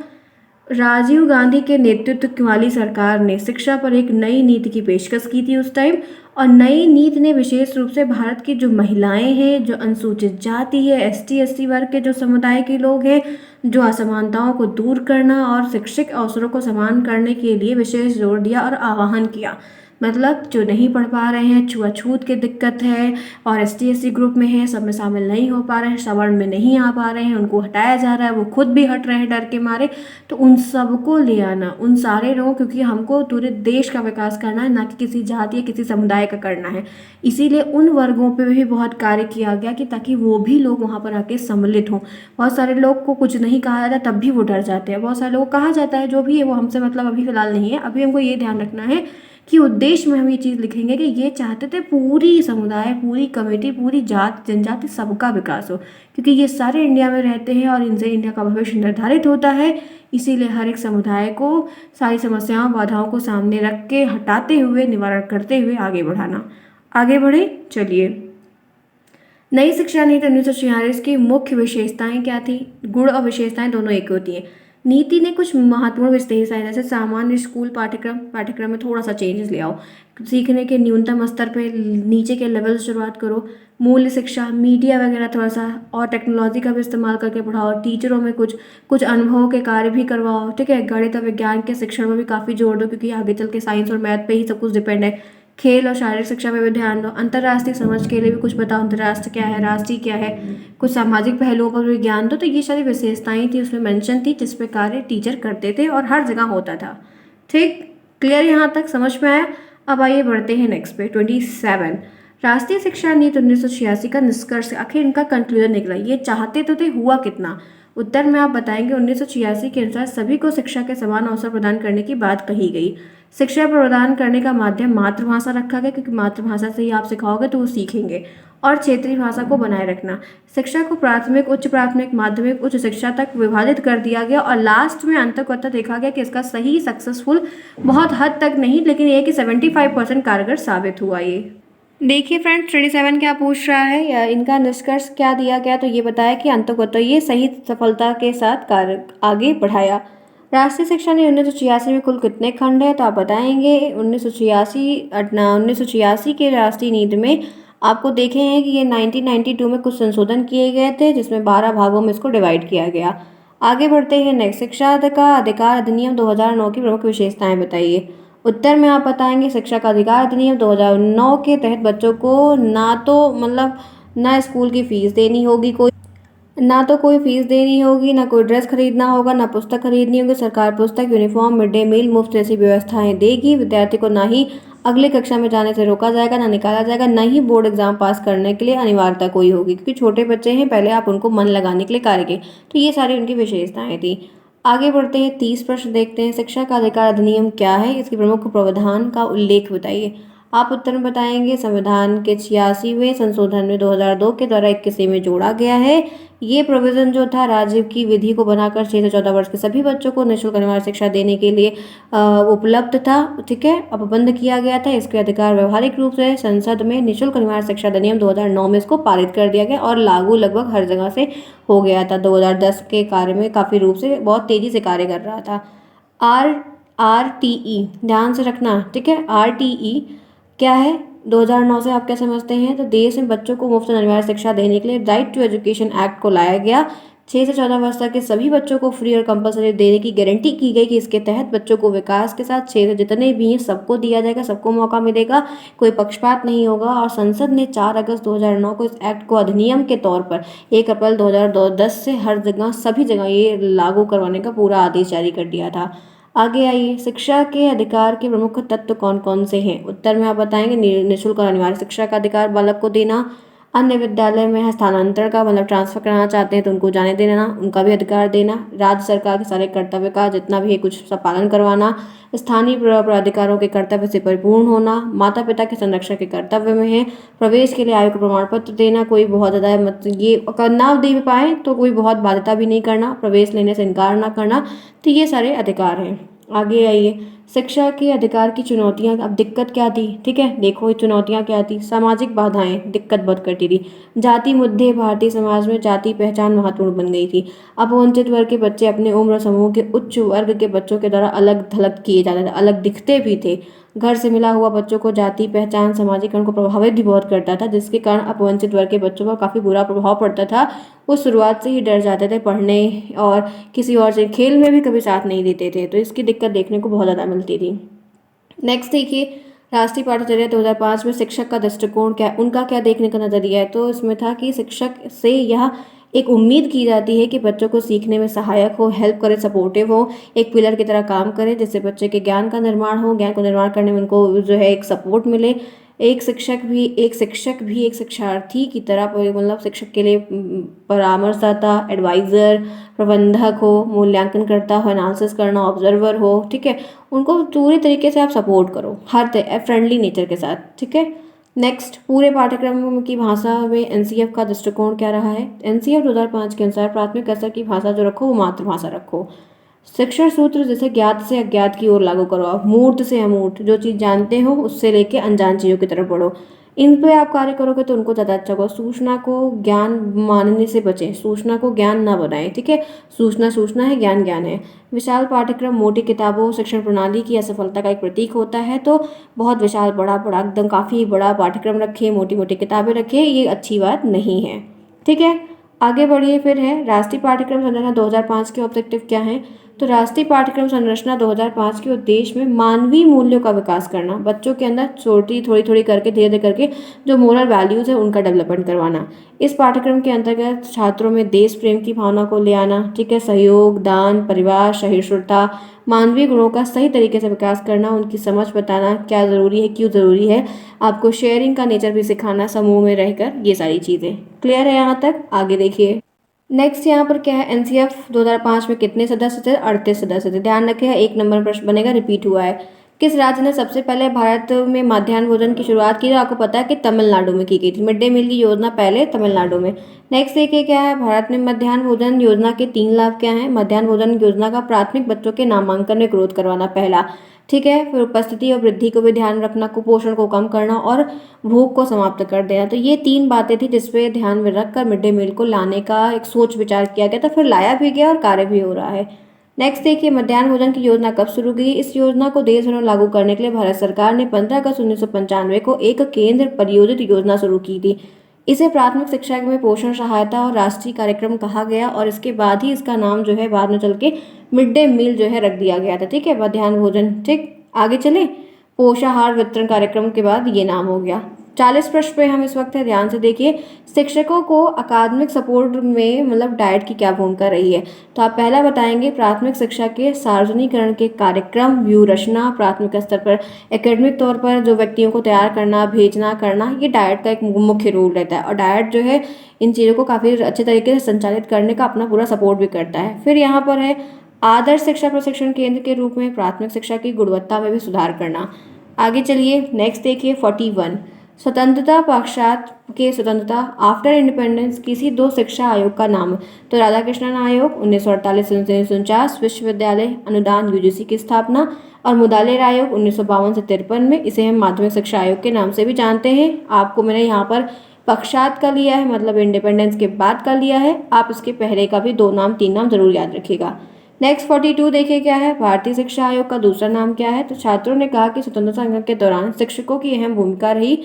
[SPEAKER 1] राजीव गांधी के नेतृत्व वाली सरकार ने शिक्षा पर एक नई नीति की पेशकश की थी उस टाइम। और नई नीति ने विशेष रूप से भारत की जो महिलाएं हैं, जो अनुसूचित जाति है, एसटी एससी वर्ग के जो समुदाय के लोग हैं, जो असमानताओं को दूर करना और शैक्षिक अवसरों को समान करने के लिए विशेष जोर दिया और आह्वान किया। मतलब जो नहीं पढ़ पा रहे हैं, छुआछूत की दिक्कत है और एसटी एससी ग्रुप में है, सब में शामिल नहीं हो पा रहे हैं, सवर्ण में नहीं आ पा रहे हैं, उनको हटाया जा रहा है, वो खुद भी हट रहे हैं डर के मारे। तो उन सबको ले आना, उन सारे लोगों, क्योंकि हमको पूरे देश का विकास करना है, ना कि किसी जाति या किसी समुदाय का करना है। इसीलिए उन वर्गों पे भी बहुत कार्य किया गया कि ताकि वो भी लोग वहाँ पर आके सम्मिलित हों। बहुत सारे लोग को कुछ नहीं कहा जाता तब भी वो डर जाते हैं, बहुत सारे लोग को कहा जाता है जो भी है वो हमसे मतलब अभी फ़िलहाल नहीं है। अभी हमको ये ध्यान रखना है कि उद्देश्य में हम ये चीज़ लिखेंगे कि ये चाहते थे पूरी समुदाय, पूरी कमेटी, पूरी जात जनजाति सबका विकास हो, क्योंकि ये सारे इंडिया में रहते हैं और इनसे इंडिया का भविष्य निर्धारित होता है। इसीलिए हर एक समुदाय को सारी समस्याओं बाधाओं को सामने रख के हटाते हुए, निवारण करते हुए आगे बढ़ाना। आगे बढ़े, चलिए। नई शिक्षा नीति 1946 की मुख्य विशेषताएं क्या थी। गुण और विशेषताएं दोनों एक होती हैं। नीति ने कुछ महत्वपूर्ण विशेषताएं, जैसे सामान्य स्कूल पाठ्यक्रम में थोड़ा सा चेंजेस ले आओ, सीखने के न्यूनतम स्तर पे नीचे के लेवल से शुरुआत करो, मूल्य शिक्षा, मीडिया वगैरह थोड़ा सा और टेक्नोलॉजी का भी इस्तेमाल करके पढ़ाओ, टीचरों में कुछ कुछ अनुभव के कार्य भी करवाओ। ठीक है, गणित और विज्ञान के शिक्षण में भी काफ़ी जोर दो, क्योंकि आगे चल के साइंस और मैथ पे ही सब कुछ डिपेंड है। खेल और शारीरिक शिक्षा पे भी ध्यान दो। अंतर्राष्ट्रीय समझ के लिए भी कुछ बताओ, अंतर्राष्ट्र क्या है, राष्ट्रीय क्या है, कुछ सामाजिक पहलुओं पर भी ज्ञान दो। तो ये सारी विशेषताएं थी उसमें मेंशन थी, जिस पे कार्य टीचर करते थे और हर जगह होता था। ठीक, क्लियर यहाँ तक समझ में आया। अब आइए बढ़ते हैं नेक्स्ट पे 27। राष्ट्रीय शिक्षा नीति 1986 का निष्कर्ष, आखिर इनका कंक्लूजन निकला। ये चाहते तो थे, हुआ कितना। उत्तर में आप बताएंगे 1986 के अनुसार सभी को शिक्षा के समान अवसर प्रदान करने की बात कही गई। शिक्षा प्रदान करने का माध्यम मातृभाषा रखा गया, क्योंकि मातृभाषा से ही आप सिखाओगे तो वो सीखेंगे। और क्षेत्रीय भाषा को बनाए रखना। शिक्षा को प्राथमिक, उच्च प्राथमिक, माध्यमिक, उच्च शिक्षा तक विभाजित कर दिया गया। और लास्ट में अंततः देखा गया कि इसका सही सक्सेसफुल बहुत हद तक नहीं, लेकिन ये कि 75% कारगर साबित हुआ। ये देखिए फ्रेंड्स, 27 क्या पूछ रहा है या इनका निष्कर्ष क्या दिया गया। तो ये बताया कि अंततः ये सही सफलता के साथ कार्य आगे बढ़ाया। राष्ट्रीय शिक्षा नीति 1986 में कुल कितने खंड है, तो आप बताएंगे 1986 के राष्ट्रीय नीति में आपको देखे हैं कि ये 1992 में कुछ संशोधन किए गए थे, जिसमें 12 भागों में इसको डिवाइड किया गया। आगे बढ़ते हैं नेक्स्ट। शिक्षा का अधिकार अधिनियम 2009 की प्रमुख विशेषताएं बताइए। उत्तर में आप बताएंगे शिक्षा का अधिकार अधिनियम 2009 के तहत बच्चों को ना तो मतलब ना स्कूल की फीस देनी होगी, कोई फीस देनी होगी, ना कोई ड्रेस खरीदना होगा, ना पुस्तक खरीदनी होगी। सरकार पुस्तक, यूनिफॉर्म, मिड डे मील मुफ्त जैसी व्यवस्थाएं देगी। विद्यार्थी को ना ही अगली कक्षा में जाने से रोका जाएगा, ना निकाला जाएगा, ना ही बोर्ड एग्जाम पास करने के लिए अनिवार्यता कोई होगी, क्योंकि छोटे बच्चे हैं, पहले आप उनको मन लगाने के लिए कार्य करें। तो ये सारी उनकी विशेषताएं थी। आगे बढ़ते हैं, 30 प्रश्न देखते हैं। शिक्षा का अधिकार अधिनियम क्या है, इसके प्रमुख प्रावधान का उल्लेख बताइए। आप उत्तर में बताएंगे संविधान के 86वें संशोधन में 2002 के द्वारा 21 में जोड़ा गया है। ये प्रोविजन जो था राजीव की विधि को बनाकर 6 से 14 वर्ष के सभी बच्चों को निःशुल्क अनिवार्य शिक्षा देने के लिए उपलब्ध था। ठीक है, अब बंद किया गया था। इसके अधिकार व्यवहारिक रूप से संसद में निःशुल्क अनिवार्य शिक्षा अधिनियम 2009 में इसको पारित कर दिया गया और लागू लगभग हर जगह से हो गया था। 2010 के कार्य में काफ़ी रूप से बहुत तेज़ी से कार्य कर रहा था। RTE ध्यान से रखना। ठीक है, RTE क्या है, 2009 से आप क्या समझते हैं। तो देश में बच्चों को मुफ्त अनिवार्य शिक्षा देने के लिए राइट टू एजुकेशन एक्ट को लाया गया। 6 से 14 वर्ष तक के सभी बच्चों को फ्री और कंपलसरी देने की गारंटी की गई कि इसके तहत बच्चों को विकास के साथ 6 से जितने भी हैं सबको दिया जाएगा, सबको मौका मिलेगा, कोई पक्षपात नहीं होगा। और संसद ने 4 अगस्त 2009 को इस एक्ट को अधिनियम के तौर पर 1 अप्रैल 2010 से हर जगह सभी जगह ये लागू करवाने का पूरा आदेश जारी कर दिया था। आगे आइए, शिक्षा के अधिकार के प्रमुख तत्व कौन कौन से हैं। उत्तर में आप बताएंगे निःशुल्क और अनिवार्य शिक्षा का अधिकार बालक को देना, अन्य विद्यालय में हस्तांतरण का मतलब ट्रांसफ़र कराना चाहते हैं तो उनको जाने देना, उनका भी अधिकार देना। राज्य सरकार के सारे कर्तव्य का जितना भी है कुछ सब पालन करवाना। स्थानीय प्राधिकारों के कर्तव्य से परिपूर्ण होना। माता पिता के संरक्षण के कर्तव्य में है। प्रवेश के लिए आयु का प्रमाण पत्र देना। कोई बहुत ज़्यादा ये अगर ना दे पाए तो कोई बहुत बाध्यता भी नहीं करना। प्रवेश लेने से इनकार ना करना। तो ये सारे अधिकार हैं। आगे आइए, शिक्षा के अधिकार की चुनौतियां। अब दिक्कत क्या थी, ठीक है, देखो ये चुनौतियां क्या थी। सामाजिक बाधाएं दिक्कत बहुत करती थी। जाति मुद्दे, भारतीय समाज में जाति पहचान महत्वपूर्ण बन गई थी। अपवंचित वर्ग के बच्चे अपने उम्र समूह के उच्च वर्ग के बच्चों के द्वारा अलग थलग किए जाते थे, अलग दिखते भी थे। घर से मिला हुआ बच्चों को जाति पहचान सामाजिकरण को प्रभावित भी बहुत करता था, जिसके कारण अपवंचित वर्ग के बच्चों पर काफ़ी बुरा प्रभाव पड़ता था। वो शुरुआत से ही डर जाते थे पढ़ने और किसी और से खेल में भी कभी साथ नहीं देते थे, तो इसकी दिक्कत देखने को बहुत ज़्यादा मिलती थी। नेक्स्ट देखिए, राष्ट्रीय पाठ्यचर्या 2005 में शिक्षक का दृष्टिकोण क्या है, उनका क्या देखने का नजरिया है। तो इसमें था कि शिक्षक से यह एक उम्मीद की जाती है कि बच्चों को सीखने में सहायक हो, हेल्प करे, सपोर्टिव हो, एक पिलर की तरह काम करे, जिससे बच्चे के ज्ञान का निर्माण हो, ज्ञान को निर्माण करने में उनको जो है एक सपोर्ट मिले। एक शिक्षक भी एक शिक्षार्थी की तरह मतलब शिक्षक के लिए परामर्शदाता, एडवाइज़र, प्रबंधक हो, मूल्यांकन करता हो, एनालिसिस करना, ऑब्जर्वर हो, ठीक है, उनको पूरी तरीके से आप सपोर्ट करो हर फ्रेंडली नेचर के साथ, ठीक है। नेक्स्ट, पूरे पाठ्यक्रम की भाषा में एनसीएफ का दृष्टिकोण क्या रहा है। एनसीएफ 2005 के अनुसार प्राथमिक स्तर की भाषा जो रखो वो मातृभाषा रखो। शिक्षण सूत्र जैसे ज्ञात से अज्ञात की ओर लागू करो, आप मूर्त से अमूर्त, जो चीज़ जानते हो उससे लेके अनजान चीज़ों की तरफ बढ़ो। इन पे आप कार्य करोगे तो उनको ज़्यादा अच्छा होगा। सूचना को ज्ञान मानने से बचें, सूचना को ज्ञान ना बनाएं, ठीक है। सूचना सूचना है, ज्ञान ज्ञान है। विशाल पाठ्यक्रम मोटी किताबों शिक्षण प्रणाली की असफलता का एक प्रतीक होता है। तो बहुत विशाल बड़ा बड़ा एकदम काफ़ी बड़ा पाठ्यक्रम रखे, मोटी मोटी किताबें रखे, ये अच्छी बात नहीं है, ठीक है। आगे बढ़िए, फिर है राष्ट्रीय पाठ्यक्रम संरचना 2005 के ऑब्जेक्टिव क्या हैं। तो राष्ट्रीय पाठ्यक्रम संरचना 2005 के उद्देश्य में मानवीय मूल्यों का विकास करना, बच्चों के अंदर छोटी थोड़ी थोड़ी करके धीरे धीरे करके जो मोरल वैल्यूज़ है उनका डेवलपमेंट करवाना। इस पाठ्यक्रम के अंतर्गत छात्रों में देश प्रेम की भावना को ले आना, ठीक है, सहयोग, दान, परिवार, सहिष्णुता, मानवीय गुणों का सही तरीके से विकास करना, उनकी समझ बताना क्या ज़रूरी है, क्यों ज़रूरी है, आपको शेयरिंग का नेचर भी सिखाना समूह में रहकर, ये सारी चीज़ें क्लियर है यहाँ तक। आगे देखिए, नेक्स्ट यहाँ पर क्या है, एनसीएफ 2005 में कितने सदस्य थे, 38 सदस्य थे। ध्यान रखिएगा, एक नंबर प्रश्न बनेगा, रिपीट हुआ है। किस राज्य ने सबसे पहले भारत में मध्याह्न भोजन की शुरुआत की। तो आपको पता है कि तमिलनाडु में की गई थी। मिड डे मील की योजना पहले तमिलनाडु में। नेक्स्ट देखिए क्या है, भारत में मध्याह्न भोजन योजना के 3 लाभ क्या हैं। मध्याह्न भोजन योजना का प्राथमिक बच्चों के नामांकन में ग्रोथ करवाना पहला, ठीक है। फिर उपस्थिति और वृद्धि को भी ध्यान रखना, कुपोषण को कम करना और भूख को समाप्त कर देना। तो ये 3 बातें थी जिसपे ध्यान में रखकर मिड डे मील को लाने का एक सोच विचार किया गया था, फिर लाया भी गया और कार्य भी हो रहा है। नेक्स्ट देखिए, मध्याह्न भोजन की योजना कब शुरू की। इस योजना को देश भर में लागू करने के लिए भारत सरकार ने 15 अगस्त 1995 को एक केंद्र परियोजित योजना शुरू की थी। इसे प्राथमिक शिक्षा में पोषण सहायता और राष्ट्रीय कार्यक्रम कहा गया और इसके बाद ही इसका नाम जो है बाद में चल के मिड डे मील जो है रख दिया गया था, ठीक है, मध्याह्न भोजन, ठीक। आगे चले, पोषाहार वितरण कार्यक्रम के बाद ये नाम हो गया। 40 प्रश्न पे हम इस वक्त है, ध्यान से देखिए। शिक्षकों को अकादमिक सपोर्ट में मतलब डाइट की क्या भूमिका रही है। तो आप पहला बताएंगे, प्राथमिक शिक्षा के सार्वजनिकरण के कार्यक्रम व्यू रचना, प्राथमिक स्तर पर एकेडमिक तौर पर जो व्यक्तियों को तैयार करना, भेजना, करना, ये डाइट का एक मुख्य रोल रहता है और डाइट जो है इन चीज़ों को काफ़ी अच्छे तरीके से संचालित करने का अपना पूरा सपोर्ट भी करता है। फिर यहाँ पर है आदर्श शिक्षा प्रशिक्षण केंद्र के रूप में प्राथमिक शिक्षा की गुणवत्ता में भी सुधार करना। आगे चलिए, नेक्स्ट देखिए 41, स्वतंत्रता पश्चात के स्वतंत्रता आफ्टर इंडिपेंडेंस किसी 2 शिक्षा आयोग का नाम। तो राधाकृष्णन आयोग 1948 से 1949, विश्वविद्यालय अनुदान यूजीसी की स्थापना, और मुदालिर आयोग 1952 से 53 में। इसे हम माध्यमिक शिक्षा आयोग के नाम से भी जानते हैं। आपको मैंने यहाँ पर पश्चात का लिया है, मतलब इंडिपेंडेंस के बाद का लिया है। आप इसके पहले का भी 2 नाम 3 नाम जरूर याद रखिएगा। नेक्स्ट 42 देखिए क्या है, भारतीय शिक्षा आयोग का दूसरा नाम क्या है। तो छात्रों ने कहा कि स्वतंत्रता संग्राम के दौरान शिक्षकों की अहम भूमिका रही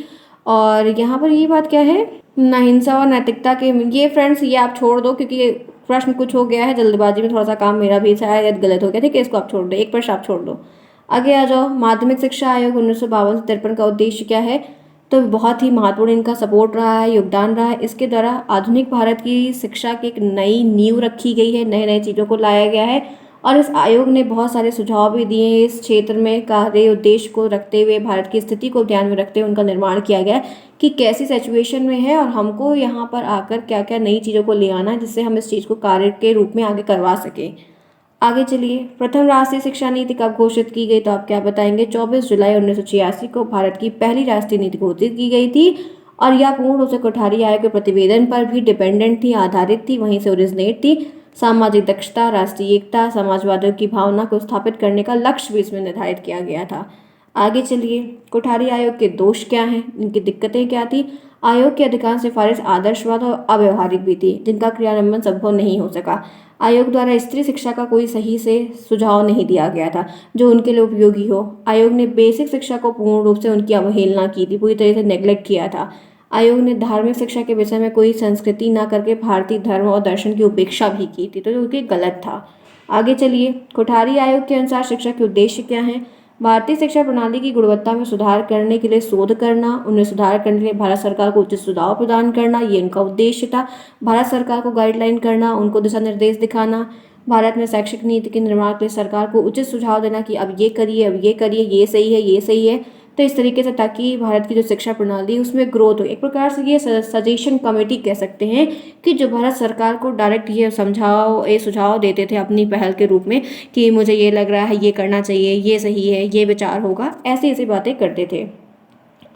[SPEAKER 1] और यहाँ पर ये बात क्या है, अहिंसा और नैतिकता के। ये फ्रेंड्स ये आप छोड़ दो क्योंकि ये प्रश्न कुछ हो गया है जल्दबाजी में, थोड़ा सा काम मेरा भी शायद गलत हो गया, ठीक है, इसको आप छोड़ दो, एक प्रश्न आप छोड़ दो। आगे आ जाओ, माध्यमिक शिक्षा आयोग 1952 से 53 का उद्देश्य क्या है। तो बहुत ही महत्वपूर्ण इनका सपोर्ट रहा है, योगदान रहा है। इसके द्वारा आधुनिक भारत की शिक्षा की एक नई नींव रखी गई है, नए नए चीज़ों को लाया गया है और इस आयोग ने बहुत सारे सुझाव भी दिए। इस क्षेत्र में कार्य उद्देश्य को रखते हुए, भारत की स्थिति को ध्यान में रखते हुए उनका निर्माण किया गया है कि कैसी सिचुएशन में है और हमको यहाँ पर आकर क्या क्या नई चीज़ों को ले आना है जिससे हम इस चीज़ को कार्य के रूप में आगे करवा सकें। आगे चलिए, प्रथम राष्ट्रीय शिक्षा नीति कब घोषित की गई, तो आप क्या बताएंगे? 24 जुलाई 1986 को भारत की पहली राष्ट्रीय नीति घोषित की गई थी और यह पूर्ण रूप से कोठारी आयोग के प्रतिवेदन पर भी डिपेंडेंट थी, आधारित थी, वहीं से ओरिजिनेट थी। सामाजिक दक्षता, राष्ट्रीय एकता, समाजवाद की भावना को स्थापित करने का लक्ष्य भी इसमें निर्धारित किया गया था। आगे चलिए, कोठारी आयोग के दोष क्या हैं, इनकी दिक्कतें क्या थी? आयोग की अधिकांश सिफारिश आदर्शवाद और अव्यवहारिक भी थी, जिनका क्रियान्वयन संभव नहीं हो सका। आयोग द्वारा स्त्री शिक्षा का कोई सही से सुझाव नहीं दिया गया था जो उनके लिए उपयोगी हो। आयोग ने बेसिक शिक्षा को पूर्ण रूप से उनकी अवहेलना की थी, पूरी तरह से नेग्लेक्ट किया था। आयोग ने धार्मिक शिक्षा के विषय में कोई संस्कृति न करके भारतीय धर्म और दर्शन की उपेक्षा भी की थी, तो जो कि गलत था। आगे चलिए, कोठारी आयोग के अनुसार शिक्षा के उद्देश्य क्या हैं? भारतीय शिक्षा प्रणाली की गुणवत्ता में सुधार करने के लिए शोध करना, उन्हें सुधार करने के लिए भारत सरकार को उचित सुझाव प्रदान करना, ये उनका उद्देश्य था। भारत सरकार को गाइडलाइन करना, उनको दिशा निर्देश दिखाना, भारत में शैक्षिक नीति के निर्माण के लिए सरकार को उचित सुझाव देना कि अब ये करिए, अब ये करिए, ये सही है, ये सही है। तो इस तरीके से, ताकि भारत की जो शिक्षा प्रणाली है उसमें ग्रोथ हो। एक प्रकार से ये सजेशन कमेटी कह सकते हैं कि जो भारत सरकार को डायरेक्ट ये सुझाव देते थे अपनी पहल के रूप में कि मुझे ये लग रहा है, ये करना चाहिए, ये सही है, ये विचार होगा, ऐसी ऐसी बातें करते थे।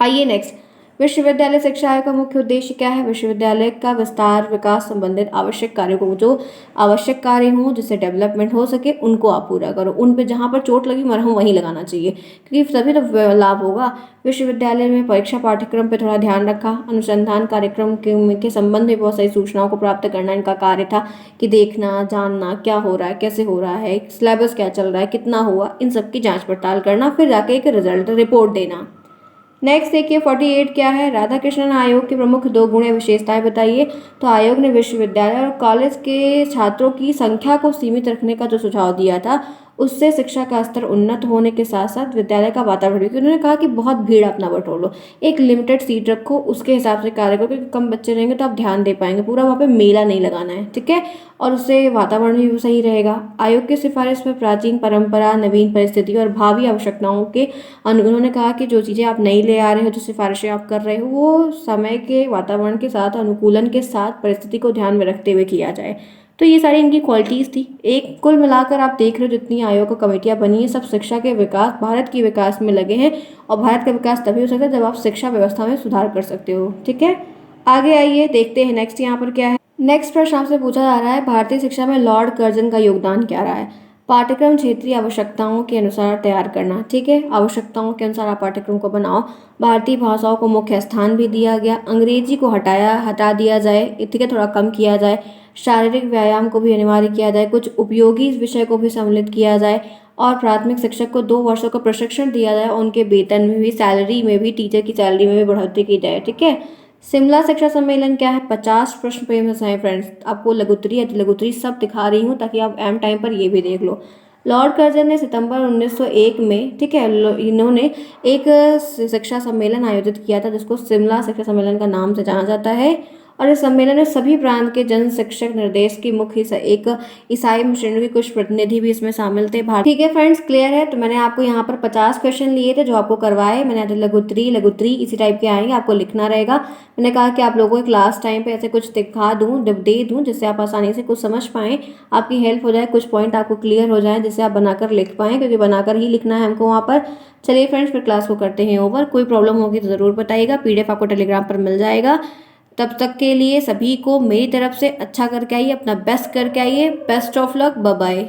[SPEAKER 1] आइए नेक्स्ट, विश्वविद्यालय शिक्षा आयोग का मुख्य उद्देश्य क्या है? विश्वविद्यालय का विस्तार, विकास संबंधित आवश्यक कार्यों को, जो आवश्यक कार्य हों जिससे डेवलपमेंट हो सके, उनको आप पूरा करो। उन पे जहाँ पर चोट लगी मरहम वहीं लगाना चाहिए, क्योंकि तभी तो लाभ होगा। विश्वविद्यालय में परीक्षा पाठ्यक्रम पर थोड़ा ध्यान रखा। अनुसंधान कार्यक्रम के संबंध में बहुत सारी सूचनाओं को प्राप्त करना इनका कार्य था कि देखना, जानना क्या हो रहा है, कैसे हो रहा है, सिलेबस क्या चल रहा है, कितना हुआ, इन सब की जाँच पड़ताल करना, फिर जाके एक रिजल्ट रिपोर्ट देना। नेक्स्ट देखिए, 48 क्या है? राधा कृष्णन आयोग के प्रमुख दो गुण या विशेषताएं बताइए। तो आयोग ने विश्वविद्यालय और कॉलेज के छात्रों की संख्या को सीमित रखने का जो सुझाव दिया था, उससे शिक्षा का स्तर उन्नत होने के साथ साथ विद्यालय का वातावरण भी, उन्होंने कहा कि बहुत भीड़ अपना बटोर लो, एक लिमिटेड सीट रखो, उसके हिसाब से कार्य करो, क्योंकि कम बच्चे रहेंगे तो आप ध्यान दे पाएंगे, पूरा वहाँ पे मेला नहीं लगाना है, ठीक है, और उससे वातावरण भी सही रहेगा। आयोग की सिफारिश में प्राचीन परंपरा, नवीन परिस्थिति और भावी आवश्यकताओं के उन्होंने कहा कि जो चीज़ें आप नई ले आ रहे हो, जो सिफारिशें आप कर रहे हो, वो समय के वातावरण के साथ, अनुकूलन के साथ, परिस्थिति को ध्यान में रखते हुए किया जाए। तो ये सारी इनकी क्वालिटीज़ थी। एक कुल मिलाकर आप देख रहे हो जितनी आयोग कमेटियाँ बनी हैं, सब शिक्षा के विकास, भारत के विकास में लगे हैं, और भारत का विकास तभी हो सकता है जब आप शिक्षा व्यवस्था में सुधार कर सकते हो, ठीक है। आगे आइए देखते हैं नेक्स्ट यहाँ पर क्या है। नेक्स्ट प्रश्न आपसे पूछा जा रहा है, भारतीय शिक्षा में लॉर्ड कर्जन का योगदान क्या रहा है? पाठ्यक्रम क्षेत्रीय आवश्यकताओं के अनुसार तैयार करना, ठीक है, आवश्यकताओं के अनुसार आप पाठ्यक्रम को बनाओ। भारतीय भाषाओं को मुख्य स्थान भी दिया गया, अंग्रेजी को हटा दिया जाए, ठीक है, थोड़ा कम किया जाए, शारीरिक व्यायाम को भी अनिवार्य किया जाए, कुछ उपयोगी विषय को भी सम्मिलित किया जाए, और प्राथमिक शिक्षक को 2 वर्षों का प्रशिक्षण दिया जाए, उनके वेतन में भी, सैलरी में भी, टीचर की सैलरी में भी बढ़ोतरी की जाए, ठीक है। शिमला शिक्षा सम्मेलन क्या है? 50 प्रश्न पेपर हैं फ्रेंड्स, आपको लघुत्तरी, अति लघुत्तरी सब दिखा रही हूँ ताकि आप एम टाइम पर ये भी देख लो। लॉर्ड कर्जन ने सितंबर 1901 में, ठीक है, इन्होंने एक शिक्षा सम्मेलन आयोजित किया था जिसको शिमला शिक्षा सम्मेलन का नाम से जाना जाता है, और इस सम्मेलन में सभी प्रांत के जन शिक्षक निर्देश की मुख्य एक ईसाई मिशनरी के कुछ प्रतिनिधि भी इसमें शामिल थे। ठीक है फ्रेंड्स, क्लियर है। तो मैंने आपको यहाँ पर 50 क्वेश्चन लिए थे जो आपको करवाए, मैंने लघुत्री इसी टाइप के आएंगे, आपको लिखना रहेगा। मैंने कहा कि आप लोगों को क्लास टाइम पे ऐसे कुछ दिखा दूँ, दे दूँ, जिससे आप आसानी से कुछ समझ पाएँ, आपकी हेल्प हो जाए, कुछ पॉइंट आपको क्लियर हो जाए, जिससे आप बनाकर लिख पाएँ, क्योंकि बनाकर ही लिखना है हमको वहाँ पर। चलिए फ्रेंड्स, फिर क्लास को करते हैं ओवर। कोई प्रॉब्लम होगी तो ज़रूर बताइएगा, PDF आपको टेलीग्राम पर मिल जाएगा। तब तक के लिए सभी को मेरी तरफ से अच्छा करके आइए, अपना बेस्ट करके आइए। Best of luck, bye bye.